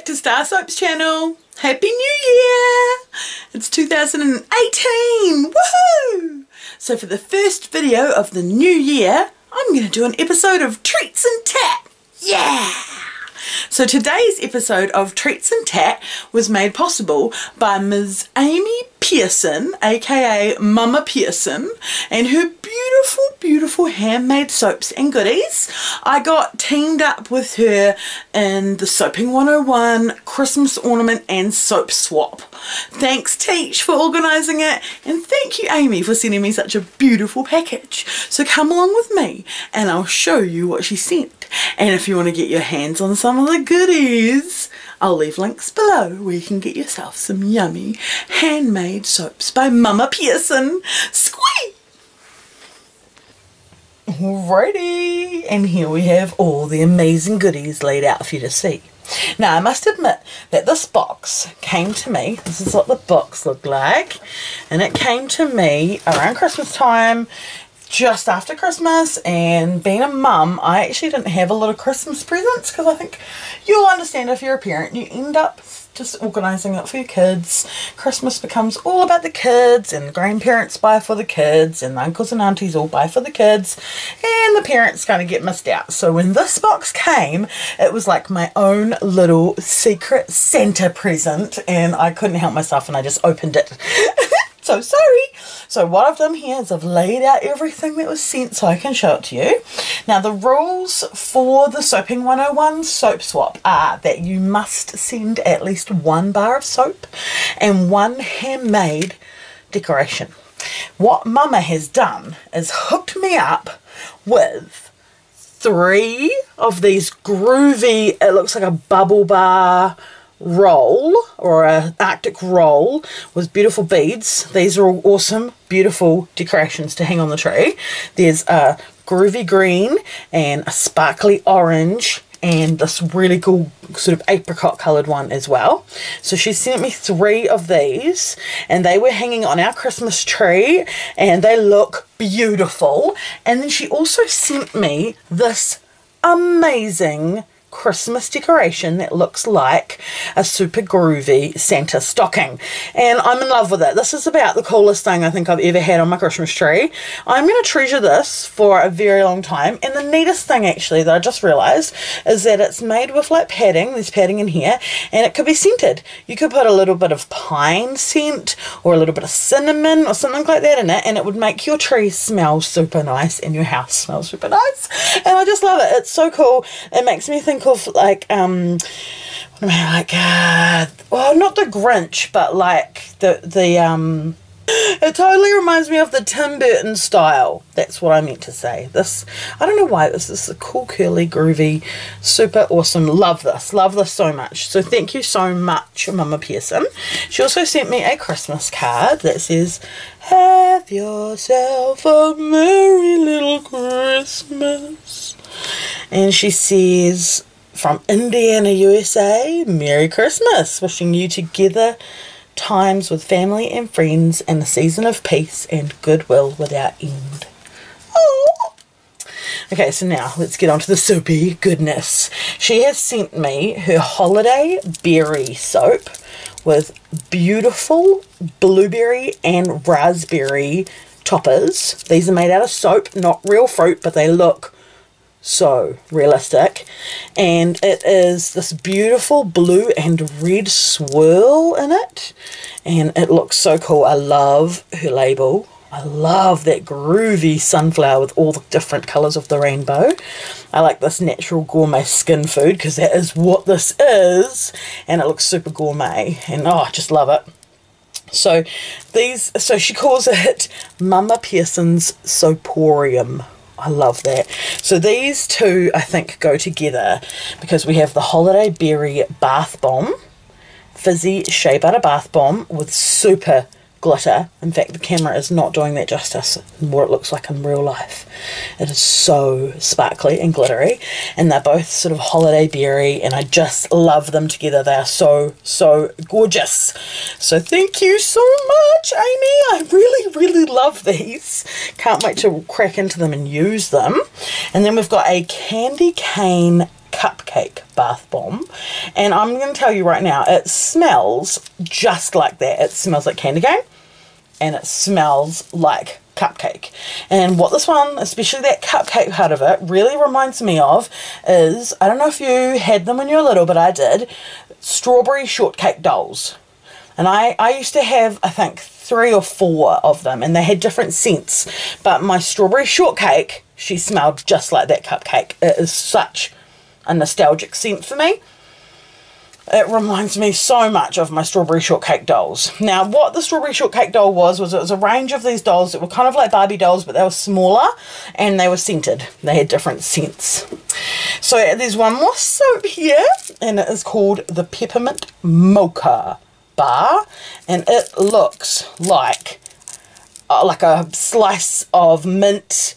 back to StarrSoap's channel. Happy New Year! It's 2018! Woohoo! So for the first video of the new year, I'm going to do an episode of Treats and Tat. Yeah! So today's episode of Treats and Tat was made possible by Ms. Amy Pearson, aka Mama Pearson, and her beautiful handmade soaps and goodies. I got teamed up with her in the Soaping 101 Christmas ornament and soap swap. Thanks Teach for organising it, and thank you Amy for sending me such a beautiful package. So come along with me and I'll show you what she sent. And if you want to get your hands on some of the goodies, I'll leave links below where you can get yourself some yummy handmade soaps by Mama Pearson. Squee! Alrighty, and here we have all the amazing goodies laid out for you to see. Now I must admit that this box came to me, this is what the box looked like, and it came to me around Christmas time, just after Christmas, and being a mum, I actually didn't have a lot of Christmas presents because I think you'll understand if you're a parent, you end up just organising it for your kids. Christmas becomes all about the kids, and the grandparents buy for the kids, and the uncles and aunties all buy for the kids, and the parents kind of get missed out. So when this box came, it was like my own little secret Santa present, and I couldn't help myself and I just opened it. So sorry. So what I've done here is I've laid out everything that was sent so I can show it to you. Now the rules for the Soaping 101 soap swap are that you must send at least 1 bar of soap and 1 handmade decoration. What Mama has done is hooked me up with 3 of these groovy, it looks like a bubble bar roll or a Arctic roll with beautiful beads. These are all awesome, beautiful decorations to hang on the tree. There's a groovy green and a sparkly orange and this really cool sort of apricot coloured one as well. So she sent me 3 of these and they were hanging on our Christmas tree and they look beautiful. And then she also sent me this amazing Christmas decoration that looks like a super groovy Santa stocking, and I'm in love with it. This is about the coolest thing I think I've ever had on my Christmas tree. I'm going to treasure this for a very long time. And the neatest thing actually that I just realised is that it's made with like padding. There's padding in here and it could be scented. You could put a little bit of pine scent or a little bit of cinnamon or something like that in it, and it would make your tree smell super nice and your house smell super nice. And I just love it. It's so cool. It makes me think of like what am I like well, not the Grinch, but like the it totally reminds me of the Tim Burton style. That's what I meant to say. This, I don't know why, this is a cool, curly, groovy, super awesome. Love this so much. So thank you so much, Mama Pearson. She also sent me a Christmas card that says, "Have yourself a merry little Christmas." And she says, "From Indiana, USA, Merry Christmas. Wishing you together times with family and friends and a season of peace and goodwill without end." Oh. Okay, so now let's get on to the soapy goodness. She has sent me her holiday berry soap with beautiful blueberry and raspberry toppers. These are made out of soap, not real fruit, but they look so realistic, and it is this beautiful blue and red swirl in it, and it looks so cool. I love her label. I love that groovy sunflower with all the different colours of the rainbow. I like this natural gourmet skin food because that is what this is, and it looks super gourmet, and oh, I just love it. So so she calls it Mama Pearson's Soaporium. I love that. So these two I think go together because we have the Holiday Berry Bath Bomb, fizzy shea butter bath bomb with super glitter. In fact, the camera is not doing that justice what it looks like in real life. It is so sparkly and glittery, and they're both sort of holiday berry, and I just love them together. They are so gorgeous. So thank you so much, Amy. I really love these. Can't wait to crack into them and use them. And then we've got a candy cane cupcake cupcake bath bomb, and I'm going to tell you right now, it smells just like that. It smells like candy cane, and it smells like cupcake. And what this one, especially that cupcake part of it, really reminds me of is, I don't know if you had them when you were little, but I did, strawberry shortcake dolls. And I used to have, I think, 3 or 4 of them, and they had different scents. But my strawberry shortcake, she smelled just like that cupcake. It is such a nostalgic scent for me. It reminds me so much of my strawberry shortcake dolls. Now, what the strawberry shortcake doll was it was a range of these dolls that were kind of like Barbie dolls, but they were smaller and they were scented. They had different scents. So there's one more soap here, and it is called the Peppermint Mocha Bar, and it looks like a slice of mint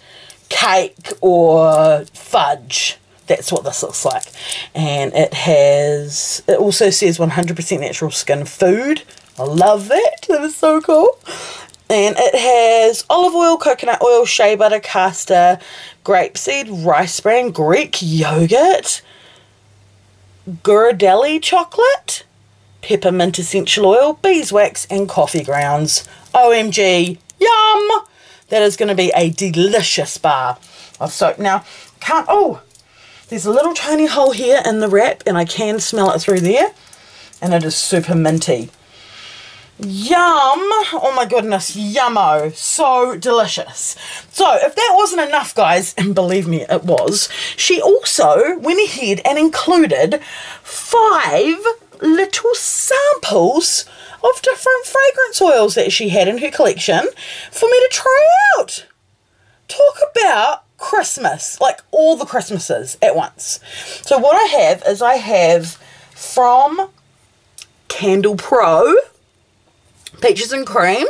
cake or fudge. That's what this looks like. And it also says 100% natural skin food. I love that. That is so cool. And it has olive oil, coconut oil, shea butter, castor, grapeseed, rice bran, Greek yogurt, ghirardelli chocolate, peppermint essential oil, beeswax, and coffee grounds. OMG, yum! That is going to be a delicious bar of soap. Now, there's a little tiny hole here in the wrap, and I can smell it through there, and it is super minty. Yum! Oh my goodness, yummo. So delicious. So, if that wasn't enough, guys, and believe me, it was, she also went ahead and included 5 little samples of different fragrance oils that she had in her collection for me to try out. Talk about Christmas, like all the Christmases at once. So what I have from Candle Pro Peaches and Cream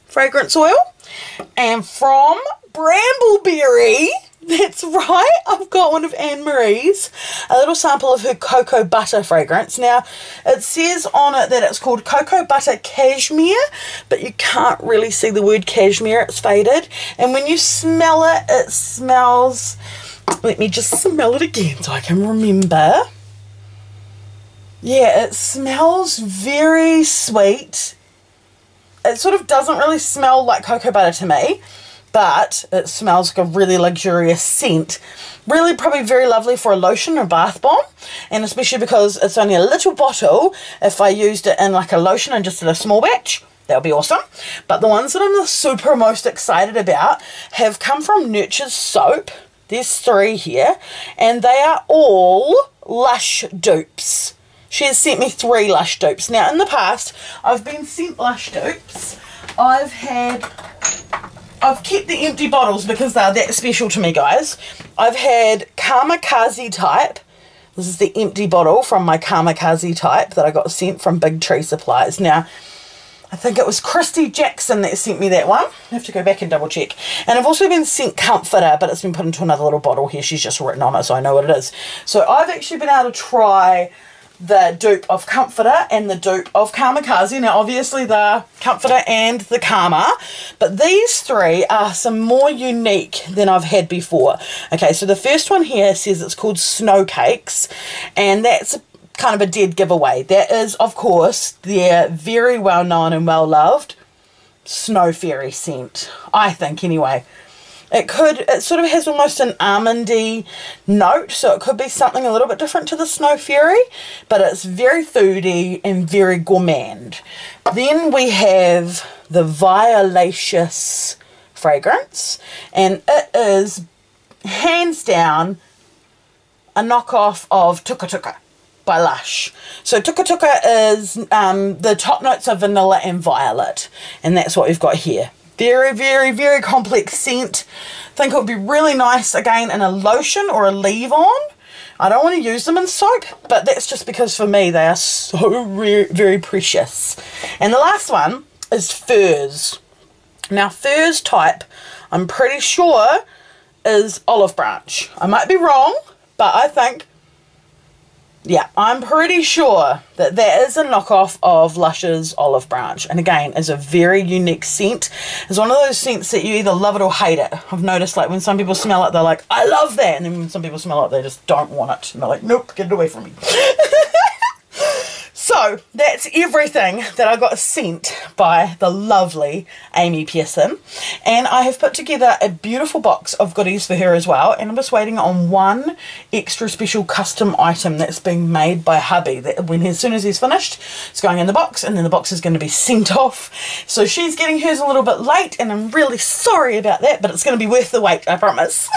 fragrance oil, and from Brambleberry, that's right, I've got one of Anne Marie's, a little sample of her cocoa butter fragrance. Now, it says on it that it's called cocoa butter cashmere, but you can't really see the word cashmere, it's faded. And when you smell it, it smells, let me just smell it again so I can remember. Yeah, it smells very sweet. It sort of doesn't really smell like cocoa butter to me, but it smells like a really luxurious scent. Really probably very lovely for a lotion or bath bomb, and especially because it's only a little bottle. If I used it in like a lotion and just did a small batch, that would be awesome. But the ones that I'm the super most excited about have come from Nurture's soap. There's 3 here, and they are all Lush dupes. She has sent me 3 Lush dupes. Now, in the past, I've been sent Lush dupes. I've kept the empty bottles because they're that special to me, guys. I've had Kamikaze type. This is the empty bottle from my Kamikaze type that I got sent from Big Tree Supplies. Now, I think it was Christy Jackson that sent me that one. I have to go back and double check. And I've also been sent Comforter, but it's been put into another little bottle here. She's just written on it, so I know what it is. So I've actually been able to try the dupe of Comforter and the dupe of Kamikaze. Now, obviously, the Comforter and the Karma, but these 3 are some more unique than I've had before. Okay, so the first one here says it's called Snow Cakes, and that's kind of a dead giveaway. That is, of course, their very well-known and well-loved Snow Fairy scent, I think, anyway. It sort of has almost an almondy note, so it could be something a little bit different to the Snow Fairy, but it's very foodie and very gourmand. Then we have the Violacious fragrance, and it is hands down a knockoff of Tuka Tuka by Lush. So Tuka Tuka is, the top notes are vanilla and violet, and that's what we've got here. Very, very, very complex scent. I think it would be really nice, again, in a lotion or a leave-on. I don't want to use them in soap, but that's just because for me they are so very precious. And the last one is Furs. Now, Furs type, I'm pretty sure, is Olive Branch. I might be wrong, but I think Yeah, I'm pretty sure that that is a knockoff of Lush's Olive Branch. And again, is a very unique scent. It's one of those scents that you either love it or hate it. I've noticed, like, when some people smell it, they're like, I love that. And then when some people smell it, they just don't want it. And they're like, nope, get it away from me. So, that's everything that I got sent by the lovely Amy Pearson. And I have put together a beautiful box of goodies for her as well. And I'm just waiting on one extra special custom item that's being made by hubby. That as soon as he's finished, it's going in the box, and then the box is going to be sent off. So she's getting hers a little bit late, and I'm really sorry about that, but it's going to be worth the wait, I promise.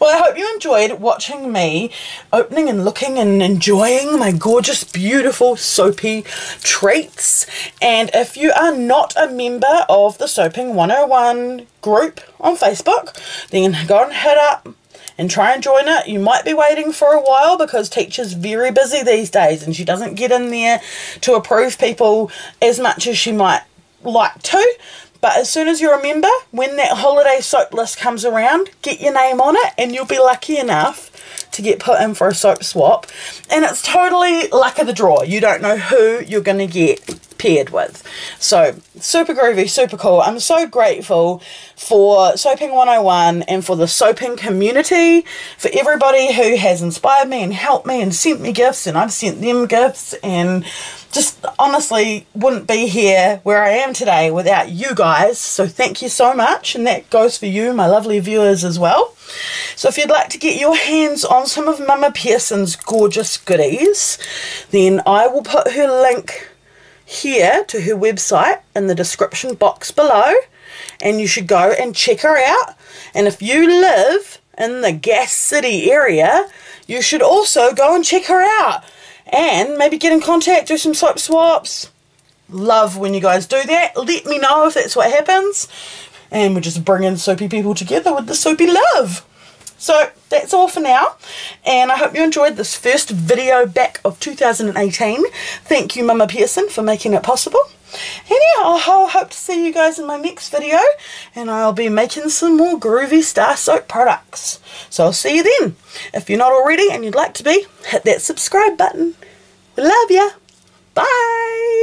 Well, I hope you enjoyed watching me opening and looking and enjoying my gorgeous, beautiful soapy treats. And if you are not a member of the Soaping 101 group on Facebook, then go and hit up and try and join it. You might be waiting for a while because Teacher's very busy these days and she doesn't get in there to approve people as much as she might like to. But as soon as you're a member, when that holiday soap list comes around, get your name on it and you'll be lucky enough to get put in for a soap swap. And it's totally luck of the draw. You don't know who you're going to get paired with. So, super groovy, super cool. I'm so grateful for Soaping 101 and for the soaping community, for everybody who has inspired me and helped me and sent me gifts, and I've sent them gifts, and just honestly wouldn't be here where I am today without you guys. So thank you so much, and that goes for you, my lovely viewers, as well. So if you'd like to get your hands on some of Mama Pearson's gorgeous goodies, then I will put her link here to her website in the description box below, and you should go and check her out. And if you live in the Gas City area, you should also go and check her out and maybe get in contact, do some soap swaps. Love when you guys do that. Let me know if that's what happens, and we're just bringing soapy people together with the soapy love. So that's all for now, and I hope you enjoyed this first video back of 2018. Thank you, Mama Pearson, for making it possible. And yeah, I'll hope to see you guys in my next video, and I'll be making some more groovy Star Soap products. So I'll see you then. If you're not already and you'd like to be, hit that subscribe button. We love ya. Bye.